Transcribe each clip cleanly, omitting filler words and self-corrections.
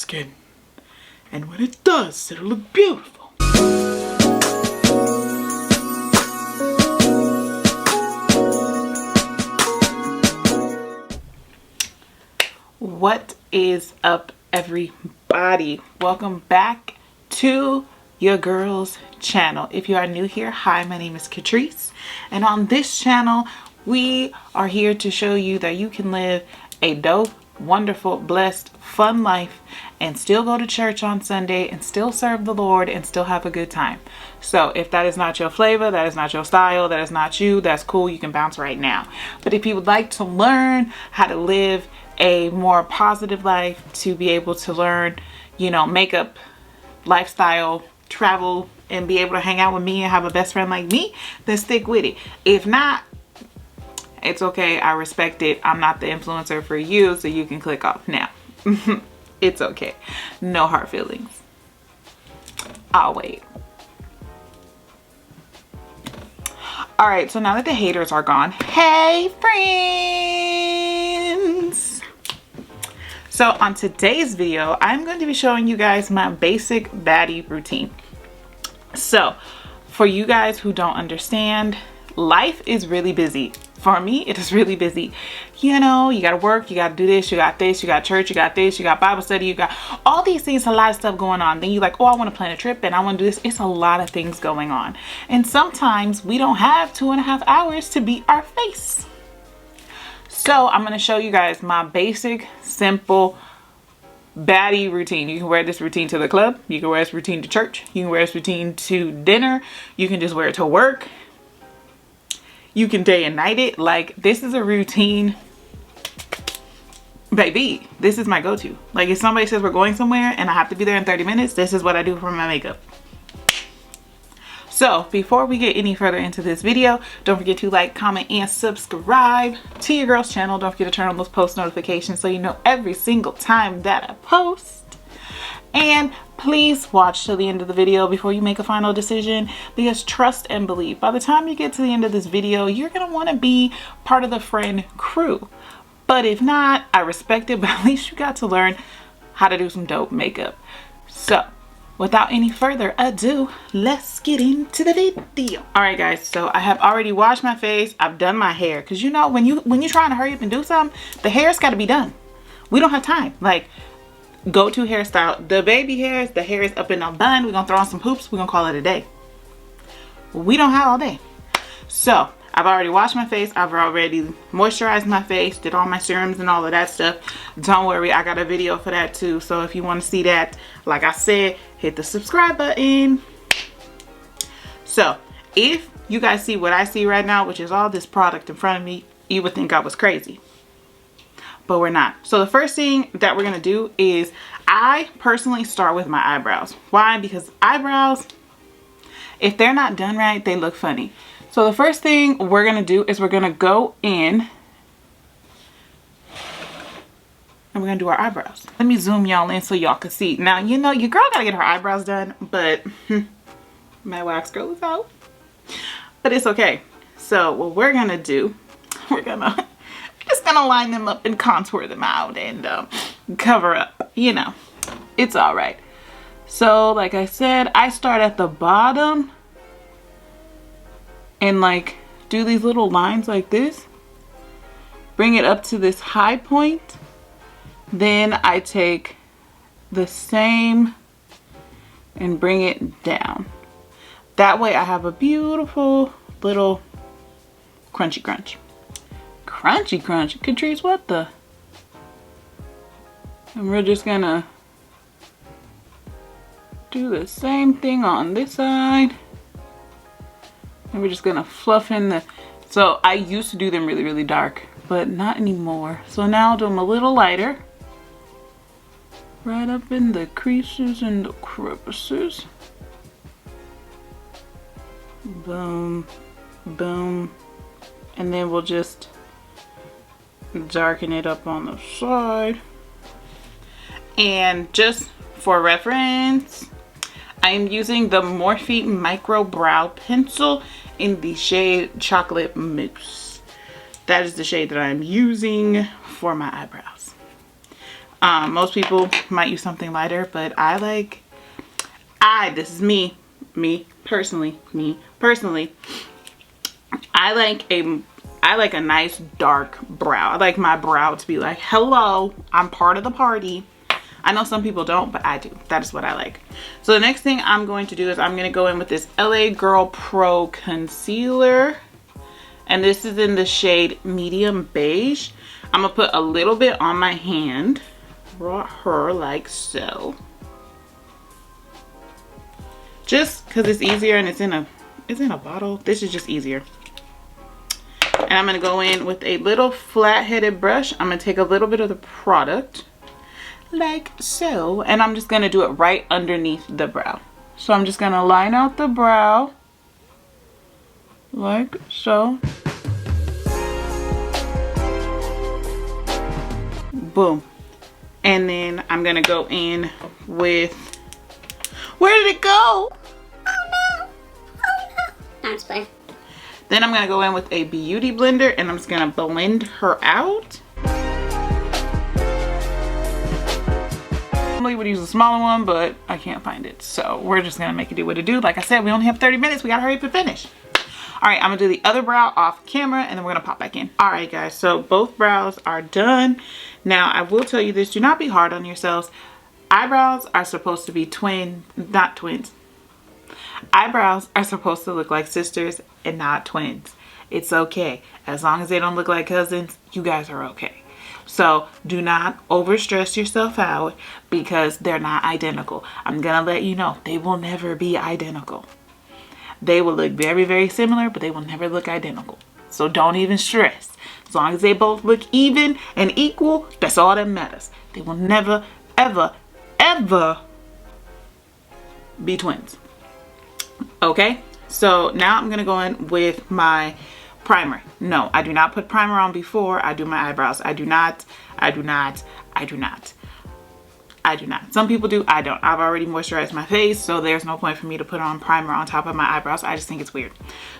skin. And when it does, it'll look beautiful. What is up, everybody? Welcome back to your girl's channel. If you are new here, hi, my name is Katrese, and on this channel we are here to show you that you can live a dope, wonderful, blessed, fun life and still go to church on Sunday and still serve the Lord and still have a good time. So if that is not your flavor, that is not your style, that is not you, that's cool, you can bounce right now. But if you would like to learn how to live a more positive life, to be able to learn, you know, makeup, lifestyle, travel, and be able to hang out with me and have a best friend like me, then stick with it. If not, it's okay. I respect it. I'm not the influencer for you, so you can click off now. It's okay. No hard feelings. I'll wait. All right, so now that the haters are gone, hey friends. So on today's video, I'm going to be showing you guys my basic baddie routine. So for you guys who don't understand, life is really busy. For me, it is really busy. You know, you gotta work, you gotta do this, you got church, you got this, you got Bible study, you got all these things, a lot of stuff going on. Then you're like, oh, I want to plan a trip and I want to do this. It's a lot of things going on. And sometimes we don't have 2.5 hours to beat our face. So I'm gonna show you guys my basic, simple baddie routine. You can wear this routine to the club, you can wear this routine to church, you can wear this routine to dinner, you can just wear it to work. You can day and night it. Like, this is a routine, baby. This is my go-to. Like, if somebody says we're going somewhere and I have to be there in 30 minutes, this is what I do for my makeup. So before we get any further into this video, don't forget to like, comment, and subscribe to your girl's channel. Don't forget to turn on those post notifications so you know every single time that I post. And please watch till the end of the video before you make a final decision, because trust and believe, by the time you get to the end of this video, you're gonna want to be part of the friend crew. But if not, I respect it, but at least you got to learn how to do some dope makeup. So without any further ado, let's get into the video. All right guys, so I have already washed my face, I've done my hair, because you know when you're trying to hurry up and do something, the hair's got to be done. We don't have time. Like, go-to hairstyle, the baby hairs, the hair is up in a bun, we're gonna throw on some hoops, we're gonna call it a day. We don't have all day. So I've already washed my face, I've already moisturized my face, did all my serums and all of that stuff. Don't worry, I got a video for that too. So if you want to see that, like I said, hit the subscribe button. So if you guys see what I see right now, which is all this product in front of me, you would think I was crazy, but we're not. So the first thing that we're gonna do is, I personally start with my eyebrows. Why? Because eyebrows, if they're not done right, they look funny. So the first thing we're gonna do is we're gonna go in and we're gonna do our eyebrows. Let me zoom y'all in so y'all can see. Now, you know, your girl gotta get her eyebrows done, but my wax girl is out. But it's okay. So what we're gonna do, we're just gonna line them up and contour them out and cover up, you know, it's all right. So like I said, I start at the bottom and like do these little lines like this, bring it up to this high point, then I take the same and bring it down. That way I have a beautiful little crunchy crunch. Crunchy crunch. Katrese, what the? And we're just gonna do the same thing on this side. And we're just gonna fluff in the, so I used to do them really, really dark, but not anymore. So now I'll do them a little lighter. Right up in the creases and the crevices. Boom, boom. And then we'll just darken it up on the side. And just for reference, I'm using the Morphe Micro Brow Pencil in the shade Chocolate Mousse. That is the shade that I'm using for my eyebrows. Most people might use something lighter, but this is me personally, I like a nice dark brow. I like my brow to be like, hello, I'm part of the party. I know some people don't, but I do. That is what I like. So the next thing I'm going to do is I'm going to go in with this LA Girl Pro concealer, and this is in the shade medium beige. I'm gonna put a little bit on my hand, right here, like so, just because it's easier and it's in a bottle. This is just easier. And I'm gonna go in with a little flat-headed brush. I'm gonna take a little bit of the product like so, and I'm just gonna do it right underneath the brow. So I'm just gonna line out the brow like so. Boom. And then I'm gonna go in with, where did it go? Oh no. Oh no. No, it's fine. Then I'm gonna go in with a beauty blender and I'm just gonna blend her out. I normally would use a smaller one, but I can't find it. So we're just gonna make it do what it do. Like I said, we only have 30 minutes. We gotta hurry up and finish. All right, I'm gonna do the other brow off camera and then we're gonna pop back in. All right, guys, so both brows are done. Now, I will tell you this, do not be hard on yourselves. Eyebrows are supposed to be not twins. Eyebrows are supposed to look like sisters and not twins. It's okay. As long as they don't look like cousins, you guys are okay. So do not overstress yourself out because they're not identical. I'm gonna let you know, they will never be identical. They will look very, very similar, but they will never look identical. So don't even stress. As long as they both look even and equal, that's all that matters. They will never, ever, ever be twins. Okay, so now I'm gonna go in with my primer. No, I do not put primer on before I do my eyebrows. I do not. Some people do, I don't. I've already moisturized my face, so there's no point for me to put on primer on top of my eyebrows. I just think it's weird.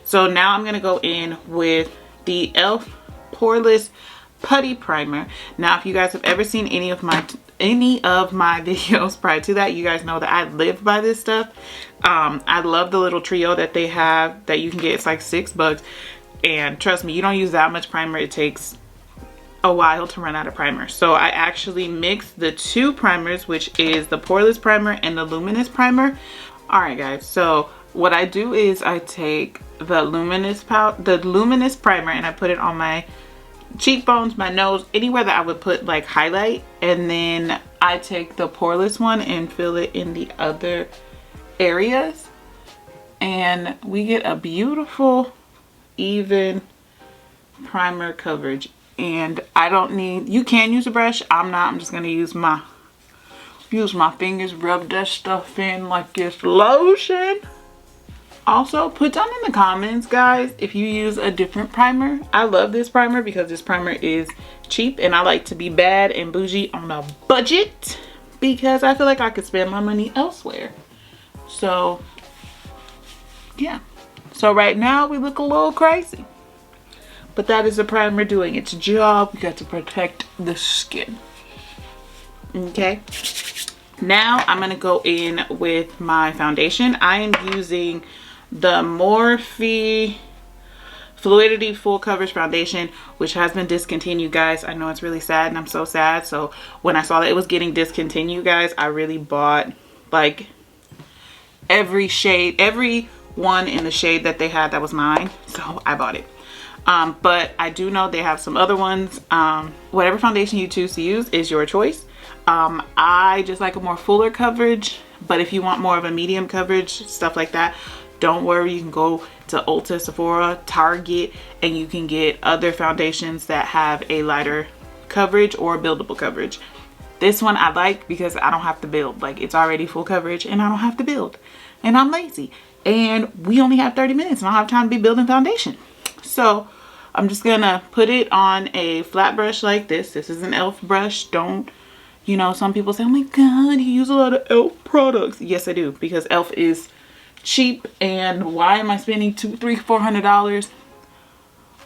So now I'm gonna go in with the e.l.f. Poreless Putty Primer. Now, if you guys have ever seen any of my videos prior to that, you guys know that I live by this stuff. I love the little trio that they have that you can get. It's like $6, and trust me, you don't use that much primer. It takes a while to run out of primer. So I actually mixed the two primers, which is the Poreless Primer and the Luminous Primer. All right, guys, so what I do is I take the Luminous Primer and I put it on my cheekbones, my nose, anywhere that I would put like highlight, and then I take the Poreless one and fill it in the other areas, and we get a beautiful even primer coverage. And I don't need, you can use a brush. I'm just gonna use my fingers, rub that stuff in like it's lotion. Also, put down in the comments, guys, if you use a different primer. I love this primer because this primer is cheap, and I like to be bad and bougie on a budget because I feel like I could spend my money elsewhere. So yeah, so right now we look a little crazy, but that is the primer doing its job. We got to protect the skin. Okay, now I'm gonna go in with my foundation. I am using the Morphe Fluidity Full Coverage Foundation, which has been discontinued, guys. I know it's really sad, and I'm so sad. So when I saw that it was getting discontinued, guys, I really bought like every shade, every one in the shade that they had that was mine. So I bought it. But I do know they have some other ones. Whatever foundation you choose to use is your choice. I just like a more fuller coverage, but if you want more of a medium coverage, stuff like that, don't worry, you can go to Ulta, Sephora, Target, and you can get other foundations that have a lighter coverage or buildable coverage. This one I like because I don't have to build. Like, it's already full coverage and I don't have to build. And I'm lazy. And we only have 30 minutes and I don't have time to be building foundation. So I'm just gonna put it on a flat brush like this. This is an e.l.f. brush. Don't, you know, some people say, oh my God, you use a lot of e.l.f. products. Yes, I do, because e.l.f. is cheap, and why am I spending $200, $300,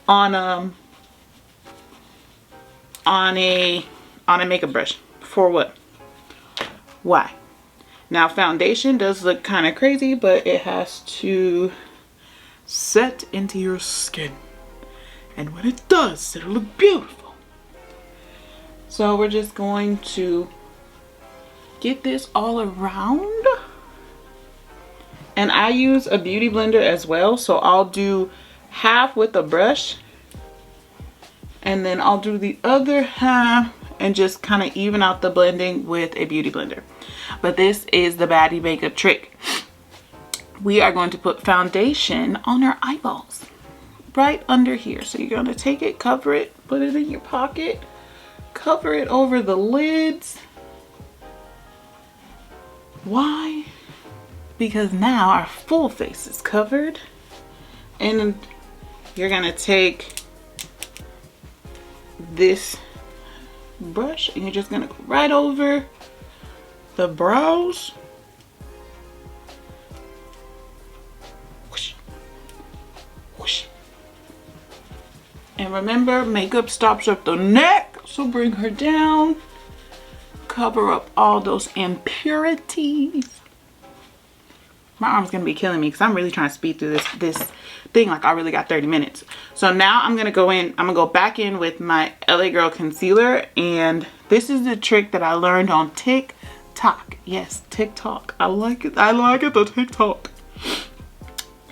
$400 on a makeup brush? For what? Why? Now foundation does look kind of crazy, but it has to set into your skin. And when it does, it'll look beautiful. So we're just going to get this all around. And I use a beauty blender as well. So I'll do half with a brush. And then I'll do the other half and just kind of even out the blending with a beauty blender. But this is the Baddie makeup trick. We are going to put foundation on our eyeballs. Right under here. So you're going to take it, cover it, put it in your pocket, cover it over the lids. Why? Because now our full face is covered. And you're going to take this brush and you're just going to go right over the brows. Whoosh. Whoosh. And remember, makeup stops at the neck, so bring her down. Cover up all those impurities. My arm's gonna be killing me because I'm really trying to speed through this thing like I really got 30 minutes. So now I'm gonna go back in with my LA Girl concealer, and this is the trick that I learned on TikTok. Yes, TikTok. I like it. I like it, the TikTok.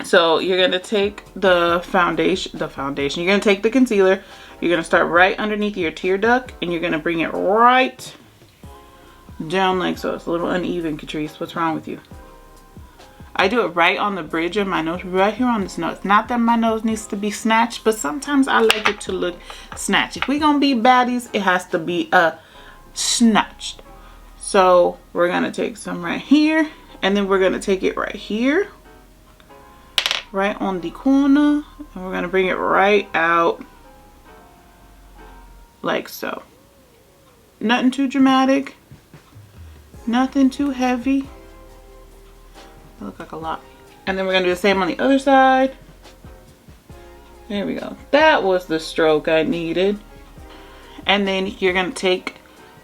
So you're gonna take the foundation. You're gonna take the concealer. You're gonna start right underneath your tear duct, and you're gonna bring it right down like so. It's a little uneven, Katrese. What's wrong with you? I do it right on the bridge of my nose, right here on this nose. Not that my nose needs to be snatched, but sometimes I like it to look snatched. If we're gonna be baddies, it has to be snatched. So we're gonna take some right here, and then we're gonna take it right here, right on the corner, and we're gonna bring it right out like so. Nothing too dramatic, nothing too heavy. That looks like a lot. And then we're gonna do the same on the other side. There we go. That was the stroke I needed. And then you're gonna take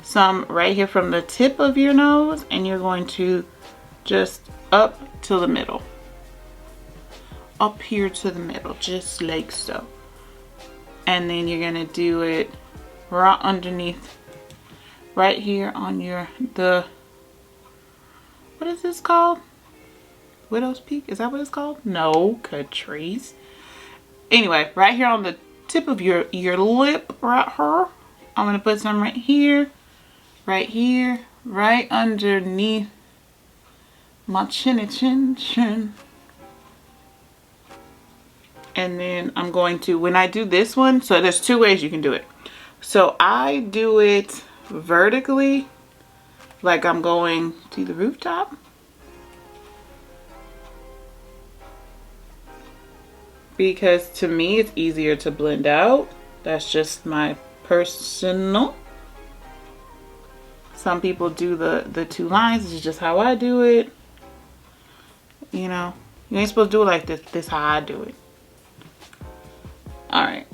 some right here from the tip of your nose, and you're going to just up to the middle. Up here to the middle, just like so. And then you're gonna do it right underneath, right here on what is this called? Widow's Peak? Is that what it's called? No, Katrese. Anyway, right here on the tip of your lip, right here. I'm gonna put some right here, right underneath my chin. And then I'm going to, when I do this one, so there's two ways you can do it. So I do it vertically, like I'm going to the rooftop. Because to me, it's easier to blend out. That's just my personal. Some people do the two lines. This is just how I do it. You know, you ain't supposed to do it like this. This is how I do it. All right.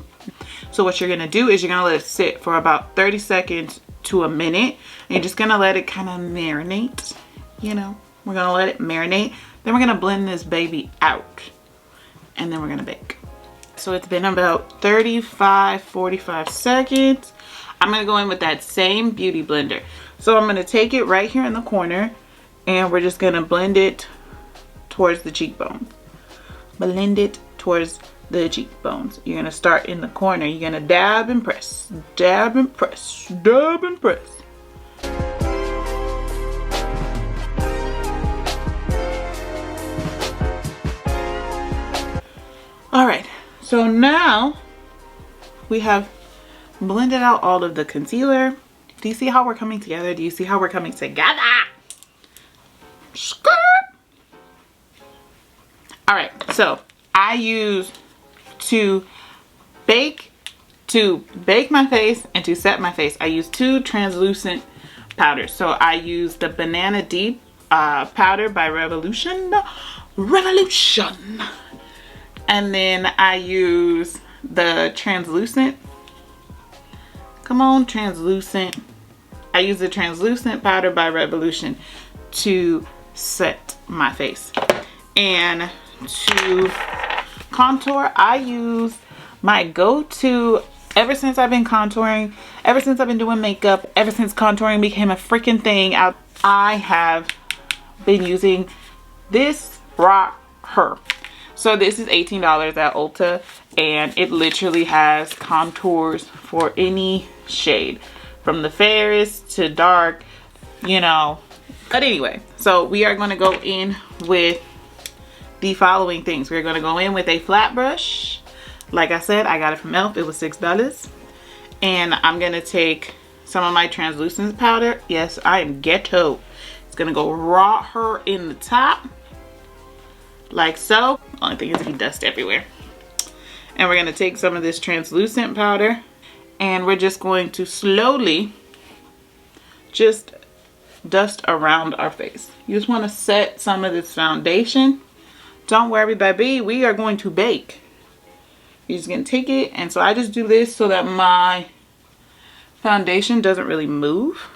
So what you're gonna do is you're gonna let it sit for about 30 seconds to a minute. And you're just gonna let it kind of marinate. You know, we're gonna let it marinate. Then we're gonna blend this baby out. And then we're gonna bake. So it's been about 35-45 seconds. I'm gonna go in with that same beauty blender. So I'm gonna take it right here in the corner, and we're just gonna blend it towards the cheekbones. Blend it towards the cheekbones. You're gonna start in the corner. You're gonna dab and press, dab and press, dab and press. All right, so now we have blended out all of the concealer. Do you see how we're coming together? Do you see how we're coming together? Skirt. All right, so I use to bake my face and to set my face. I use two translucent powders. So I use the Banana Deep powder by Revolution. And then I use the translucent, come on, translucent I use the translucent powder by Revolution to set my face. And to contour, I use my go-to ever since I've been contouring, ever since I've been doing makeup, ever since contouring became a freaking thing. I have been using this Her. So this is $18 at Ulta, and it literally has contours for any shade, from the fairest to dark, you know. But anyway, so we are going to go in with the following things. We're going to go in with a flat brush. Like I said, I got it from LOUV. It was $6. And I'm going to take some of my translucent powder. Yes, I am ghetto. It's going to go raw her in the top, like so. Only thing is it can dust everywhere. And we're going to take some of this translucent powder, and we're just going to slowly just dust around our face. You just want to set some of this foundation. Don't worry, baby, we are going to bake. You're just going to take it, and so I just do this so that my foundation doesn't really move,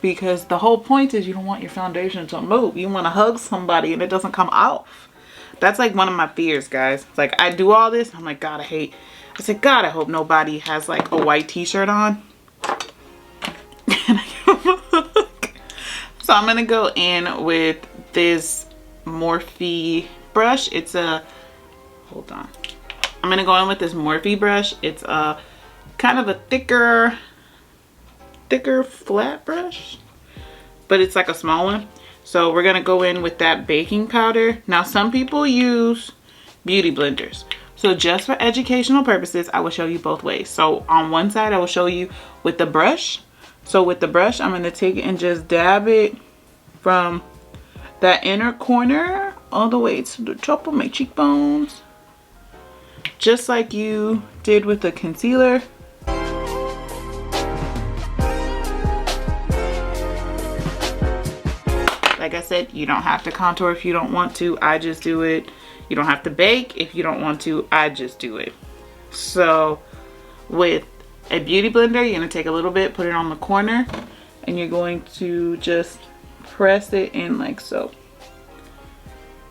because the whole point is you don't want your foundation to move. You want to hug somebody and it doesn't come off. That's like one of my fears, guys. It's like I do all this, I'm like, God, I said, God, I hope nobody has like a white t-shirt on. So I'm gonna go in with this Morphe brush. It's a, hold on, I'm gonna go in with this Morphe brush. It's a kind of a thicker flat brush, but it's like a small one. So we're gonna go in with that baking powder. Now some people use beauty blenders, so just for educational purposes I will show you both ways. So on one side I will show you with the brush. So with the brush I'm gonna take it and just dab it from that inner corner all the way to the top of my cheekbones, just like you did with the concealer. Like I said, you don't have to contour if you don't want to. I just do it. You don't have to bake if you don't want to. I just do it. So with a beauty blender, you're going to take a little bit, put it on the corner, and you're going to just press it in like so.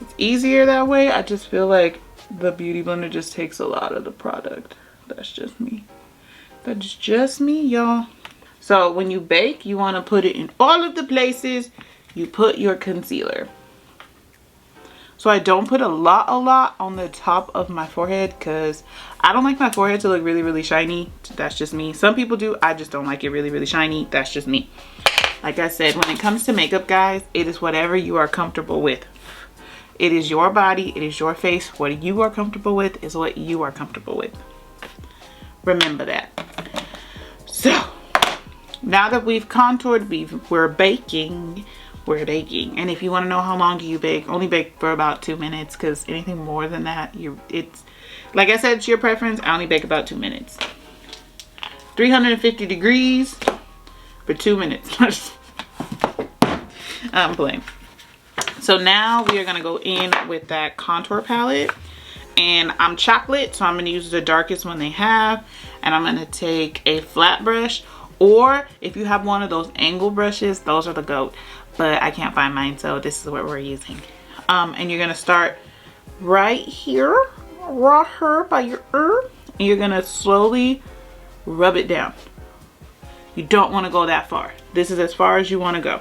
It's easier that way. I just feel like the beauty blender just takes a lot of the product. That's just me. That's just me, y'all. So when you bake, you want to put it in all of the places you put your concealer. So I don't put a lot on the top of my forehead, because I don't like my forehead to look really shiny. That's just me. Some people do. I just don't like it really shiny. That's just me. Like I said, when it comes to makeup, guys, it is whatever you are comfortable with. It is your body, it is your face. What you are comfortable with is what you are comfortable with. Remember that. So now that we've contoured, we're baking. And if you want to know how long do you bake, only bake for about 2 minutes, because anything more than that, it's like I said, it's your preference. I only bake about 2 minutes. 350 degrees for 2 minutes. I'm playing. So now we are going to go in with that contour palette, and I'm chocolate, so I'm going to use the darkest one they have, and I'm going to take a flat brush, or if you have one of those angle brushes, those are the GOAT. But I can't find mine, so this is what we're using. And you're gonna start right here, raw her by your and you're gonna slowly rub it down. You don't want to go that far. This is as far as you want to go.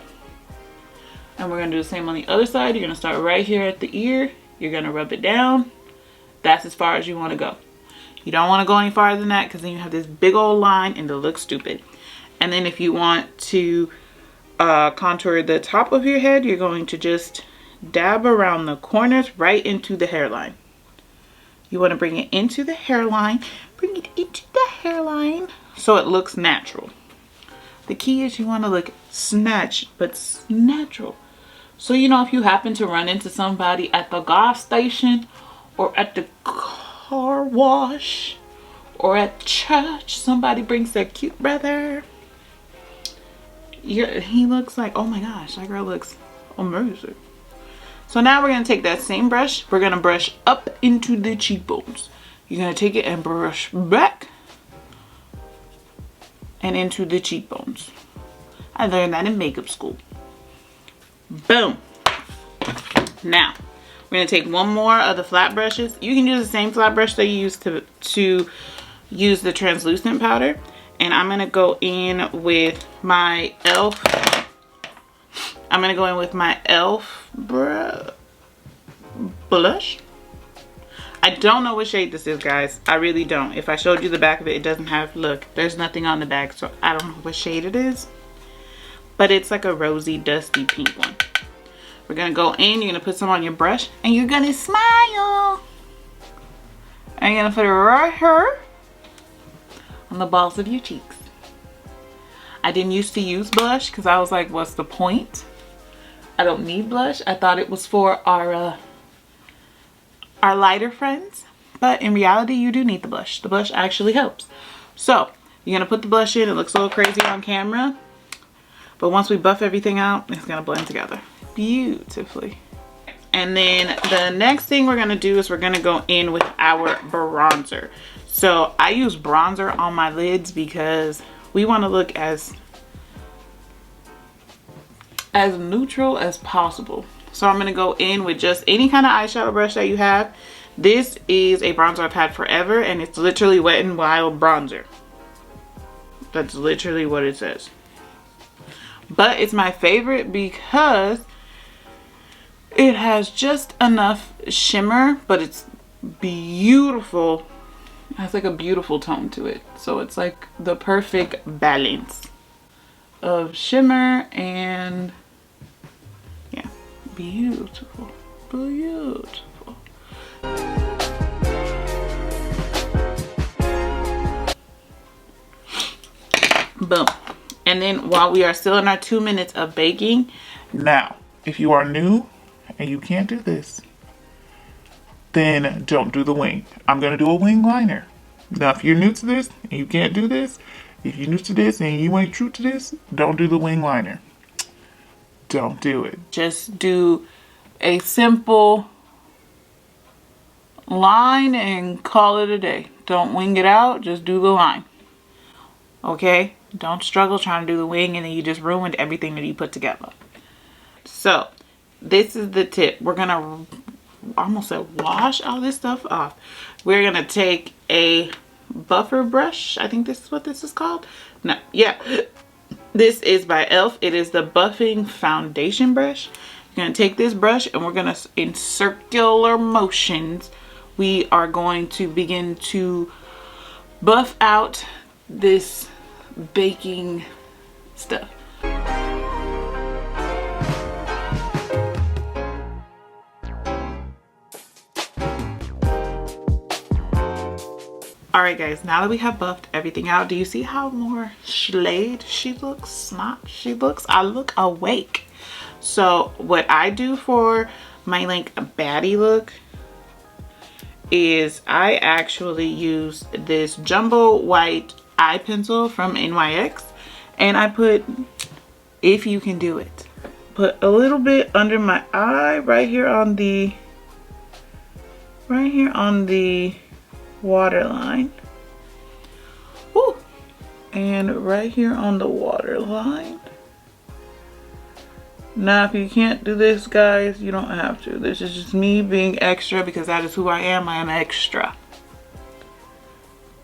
And we're gonna do the same on the other side. You're gonna start right here at the ear. You're gonna rub it down. That's as far as you want to go. You don't want to go any farther than that, because then you have this big old line and it looks stupid. And then if you want to contour the top of your head, you're going to just dab around the corners right into the hairline. You want to bring it into the hairline, so it looks natural. The key is you want to look snatched, but natural. So you know, if you happen to run into somebody at the gas station or at the car wash or at church, somebody brings their cute brother, he looks like, oh my gosh, that girl looks amazing. So now we're going to take that same brush. We're going to brush up into the cheekbones. You're going to take it and brush back and into the cheekbones. I learned that in makeup school. Boom. Now, we're going to take one more of the flat brushes. You can use the same flat brush that you used to use the translucent powder. And I'm going to go in with my e.l.f. I'm going to go in with my e.l.f. blush. I don't know what shade this is, guys. I really don't. If I showed you the back of it, it doesn't have, look, there's nothing on the back, so I don't know what shade it is. But it's like a rosy, dusty pink one. We're gonna go in, you're gonna put some on your brush, and you're gonna smile. And you're gonna put it right here on the balls of your cheeks. I didn't used to use blush because I was like, what's the point? I don't need blush. I thought it was for our lighter friends, but in reality you do need the blush. The blush actually helps. So you're gonna put the blush in. It looks a little crazy on camera, but once we buff everything out, it's gonna blend together beautifully. And then the next thing we're gonna do is we're gonna go in with our bronzer. So I use bronzer on my lids because we want to look as neutral as possible. So I'm going to go in with just any kind of eyeshadow brush that you have. This is a bronzer I've had forever, and it's literally Wet n Wild bronzer. That's literally what it says. But it's my favorite because it has just enough shimmer, but it's beautiful. It has like a beautiful tone to it. So it's like the perfect balance of shimmer and yeah. Beautiful, beautiful. Boom. And then while we are still in our 2 minutes of baking. Now, if you are new and you can't do this, then don't do the wing. I'm going to do a wing liner. Now, if you're new to this and you can't do this, if you're new to this and you ain't true to this, don't do the wing liner. Don't do it. Just do a simple line and call it a day. Don't wing it out, just do the line. Okay? Don't struggle trying to do the wing and then you just ruined everything that you put together. So, this is the tip. We're gonna, I almost said wash all this stuff off. We're gonna take a buffer brush. I think this is what this is called. No, yeah. This is by e.l.f. It is the buffing foundation brush. You're going to take this brush and we're going to, in circular motions, we are going to begin to buff out this baking stuff. Alright guys, now that we have buffed everything out, do you see how more slayed she looks? Smart she looks? I look awake. So what I do for my like baddie look is I actually use this jumbo white eye pencil from NYX, and I put, if you can do it, put a little bit under my eye right here on the waterline. Ooh. And right here on the waterline. Now if you can't do this, guys, you don't have to. This is just me being extra because that is who I am. I am extra.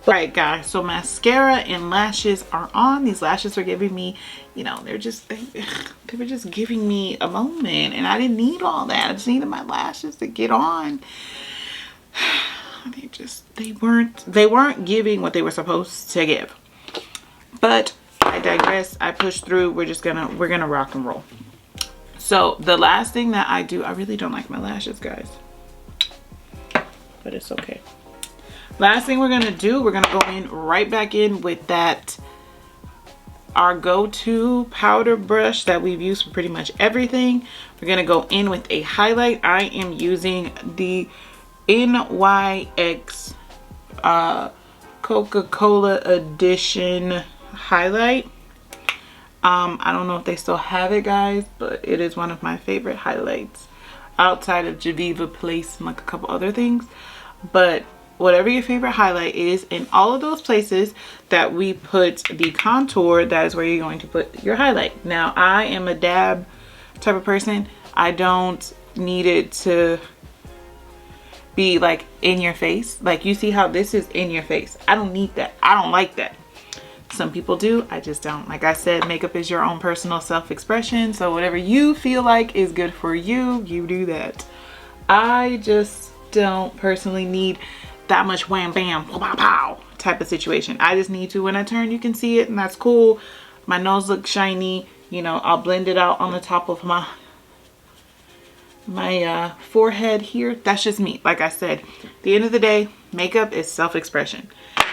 Alright guys, so mascara and lashes are on. These lashes are giving me, you know, they were just giving me a moment, and I didn't need all that. I just needed my lashes to get on. They weren't giving what they were supposed to give. But I digress. I pushed through. We're gonna rock and roll. So the last thing that I do, I really don't like my lashes, guys, but it's okay. Last thing we're gonna do, we're gonna go in right back in with that, our go-to powder brush that we've used for pretty much everything. We're gonna go in with a highlight. I am using the NYX Coca-Cola edition highlight. I don't know if they still have it, guys, but it is one of my favorite highlights outside of Geneva Place and like a couple other things. But whatever your favorite highlight is, in all of those places that we put the contour, that is where you're going to put your highlight. Now, I am a dab type of person. I don't need it to be like in your face. Like, you see how this is in your face. I don't need that. I don't like that. Some people do. I just don't. Like I said, makeup is your own personal self-expression. So whatever you feel like is good for you, you do that. I just don't personally need that much wham bam pow pow type of situation. I just need to, when I turn, you can see it, and that's cool. My nose looks shiny. You know, I'll blend it out on the top of my forehead here. That's just me. Like I said, at the end of the day, makeup is self-expression.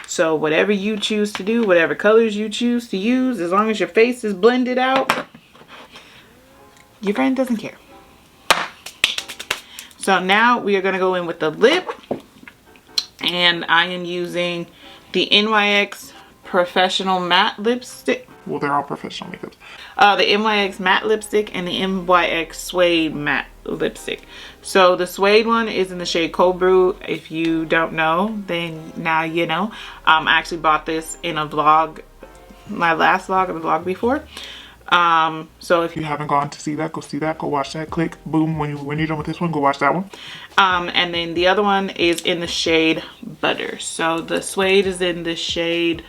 So whatever you choose to do, whatever colors you choose to use, as long as your face is blended out, your friend doesn't care. So now we are going to go in with the lip, and I am using the NYX Professional Matte Lipstick. Well, they're all professional makeups. The NYX Matte Lipstick and the NYX Suede Matte Lipstick. So the suede one is in the shade Cold Brew. If you don't know, then now you know. I actually bought this in a vlog, my last vlog or the vlog before. So if you haven't gone to see that, go see that. Go watch that. Click, boom. When you're done with this one, go watch that one. And then the other one is in the shade Butter. So the suede is in the shade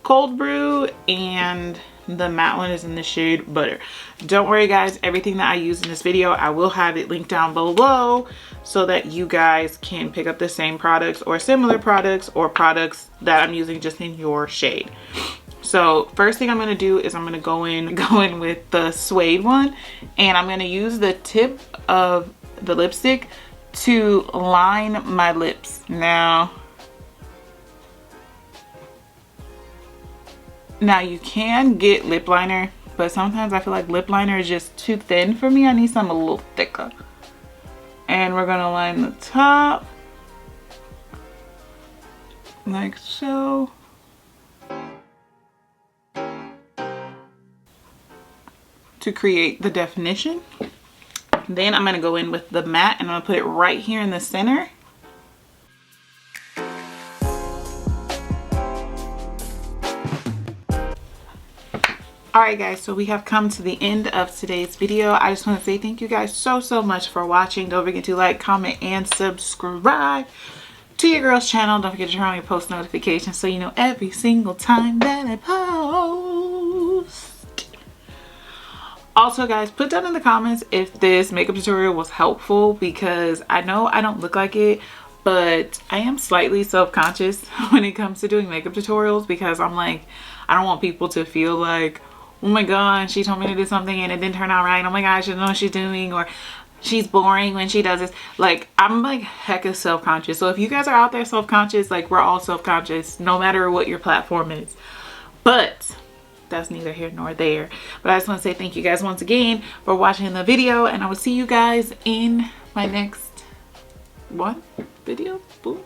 Cold Brew, and the matte one is in the shade Butter. Don't worry guys, everything that I use in this video, I will have it linked down below so that you guys can pick up the same products or similar products or products that I'm using just in your shade. So first thing I'm going to do is I'm going to go in with the suede one, and I'm going to use the tip of the lipstick to line my lips. Now you can get lip liner, but sometimes I feel like lip liner is just too thin for me. I need something a little thicker. And we're gonna line the top like so. To create the definition. Then I'm gonna go in with the matte, and I'm gonna put it right here in the center. Alright guys, so we have come to the end of today's video. I just want to say thank you guys so much for watching. Don't forget to like, comment, and subscribe to your girl's channel. Don't forget to turn on your post notifications so you know every single time that I post. Also guys, put down in the comments if this makeup tutorial was helpful, because I know I don't look like it, but I am slightly self-conscious when it comes to doing makeup tutorials, because I'm like, I don't want people to feel like, oh my god, she told me to do something and it didn't turn out right. Oh my god, she doesn't know what she's doing, or she's boring when she does this. Like, I'm like hecka self-conscious. So if you guys are out there self-conscious, like, we're all self-conscious no matter what your platform is. But that's neither here nor there. But I just want to say thank you guys once again for watching the video, and I will see you guys in my next video. Boom.